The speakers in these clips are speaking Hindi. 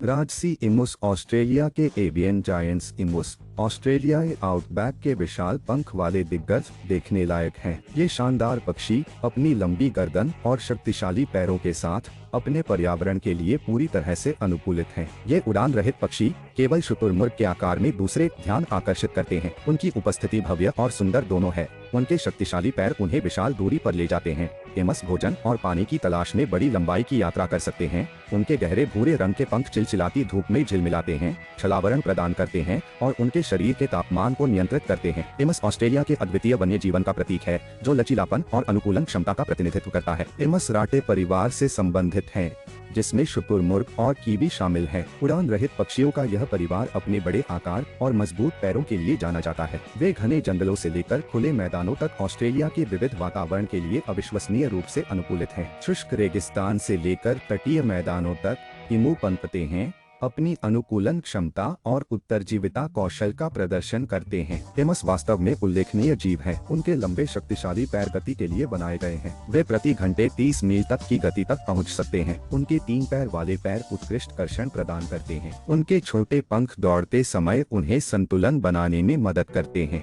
राजसी इमुस ऑस्ट्रेलिया के एवियन जायंट्स इमुस ऑस्ट्रेलियाई आउटबैक के विशाल पंख वाले दिग्गज देखने लायक हैं। ये शानदार पक्षी अपनी लंबी गर्दन और शक्तिशाली पैरों के साथ अपने पर्यावरण के लिए पूरी तरह से अनुकूलित हैं। ये उड़ान रहित पक्षी केवल शुतुरमुर्ग के आकार में दूसरे ध्यान आकर्षित करते हैं। उनकी उपस्थिति भव्य और सुंदर दोनों है। उनके शक्तिशाली पैर उन्हें विशाल दूरी पर ले जाते हैं। एमस भोजन और पानी की तलाश में बड़ी लंबाई की यात्रा कर सकते हैं। उनके गहरे भूरे रंग के पंख चिलचिलाती धूप में झिलमिलाते हैं, छलावरण प्रदान करते हैं और उनके शरीर के तापमान को नियंत्रित करते हैं। एमस ऑस्ट्रेलिया के अद्वितीय वन्य जीवन का प्रतीक है, जो लचीलापन और अनुकूलन क्षमता का प्रतिनिधित्व करता है। एमस राटे परिवार से संबंधित हैं, जिसमें शुतुरमुर्ग और कीवी शामिल हैं। उड़ान रहित पक्षियों का यह परिवार अपने बड़े आकार और मजबूत पैरों के लिए जाना जाता है। वे घने जंगलों से लेकर खुले मैदानों तक ऑस्ट्रेलिया के विविध वातावरण के लिए अविश्वसनीय रूप से अनुकूलित हैं। शुष्क रेगिस्तान से लेकर तटीय मैदानों तक इमू पनपते हैं, अपनी अनुकूलन क्षमता और उत्तरजीविता कौशल का प्रदर्शन करते हैं। एमस वास्तव में उल्लेखनीय जीव हैं। उनके लंबे शक्तिशाली पैर गति के लिए बनाए गए हैं। वे प्रति घंटे 30 मील तक की गति तक पहुंच सकते हैं। उनके 3 पैर वाले पैर उत्कृष्ट कर्षण प्रदान करते हैं। उनके छोटे पंख दौड़ते समय उन्हें संतुलन बनाने में मदद करते हैं।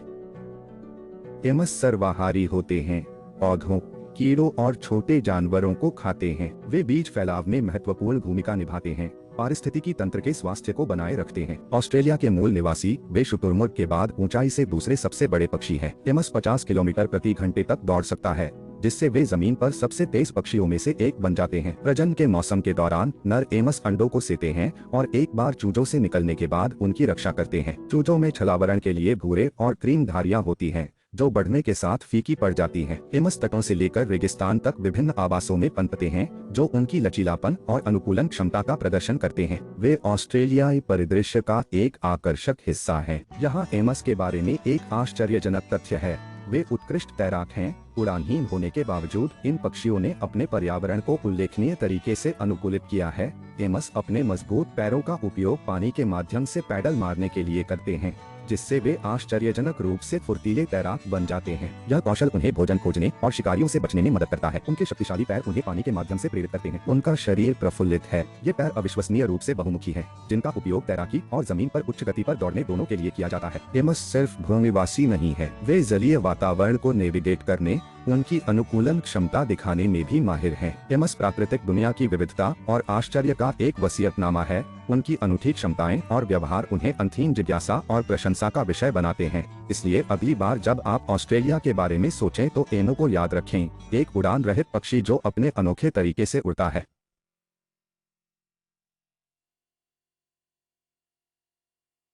एमस सर्वाहारी होते हैं, पौधों, कीड़ों और छोटे जानवरों को खाते हैं। वे बीज फैलाव में महत्वपूर्ण भूमिका निभाते हैं, पारिस्थितिकी तंत्र के स्वास्थ्य को बनाए रखते हैं। ऑस्ट्रेलिया के मूल निवासी वे शुतुरमुर्ग के बाद ऊंचाई से दूसरे सबसे बड़े पक्षी हैं। एमस 50 किलोमीटर प्रति घंटे तक दौड़ सकता है, जिससे वे जमीन पर सबसे तेज पक्षियों में से एक बन जाते हैं। प्रजनन के मौसम के दौरान नर एमस अंडों को सेते हैं और एक बार चूजों से निकलने के बाद उनकी रक्षा करते हैं। चूजों में छलावरण के लिए भूरे और क्रीम धारियां होती हैं, जो बढ़ने के साथ फीकी पड़ जाती हैं। एमस तटों से लेकर रेगिस्तान तक विभिन्न आवासों में पनपते हैं, जो उनकी लचीलापन और अनुकूलन क्षमता का प्रदर्शन करते हैं। वे ऑस्ट्रेलियाई परिदृश्य का एक आकर्षक हिस्सा हैं। यहाँ एमस के बारे में एक आश्चर्यजनक तथ्य है, वे उत्कृष्ट तैराक हैं। उड़ानहीन होने के बावजूद इन पक्षियों ने अपने पर्यावरण को उल्लेखनीय तरीके से अनुकूलित किया है। एमस अपने मजबूत पैरों का उपयोग पानी के माध्यम से पैडल मारने के लिए करते हैं, जिससे वे आश्चर्यजनक रूप से फुर्तीले तैराक बन जाते हैं। यह कौशल उन्हें भोजन खोजने और शिकारियों से बचने में मदद करता है। उनके शक्तिशाली पैर उन्हें पानी के माध्यम से प्रेरित करते हैं। उनका शरीर प्रफुल्लित है। ये पैर अविश्वसनीय रूप से बहुमुखी हैं, जिनका उपयोग तैराकी और जमीन पर उच्च गति पर दौड़ने दोनों के लिए किया जाता है। एमस सिर्फ भूनिवासी नहीं है, वे जलीय वातावरण को नेविगेट करने, उनकी अनुकूलन क्षमता दिखाने में भी माहिर हैं। एमस प्राकृतिक दुनिया की विविधता और आश्चर्य का एक वसीयतनामा है। उनकी अनूठी क्षमताएं और व्यवहार उन्हें अनथीन जिज्ञासा और प्रशंसा का विषय बनाते हैं। इसलिए अगली बार जब आप ऑस्ट्रेलिया के बारे में सोचें तो एमो को याद रखें, एक उड़ान रहित पक्षी जो अपने अनोखे तरीके से उड़ता है।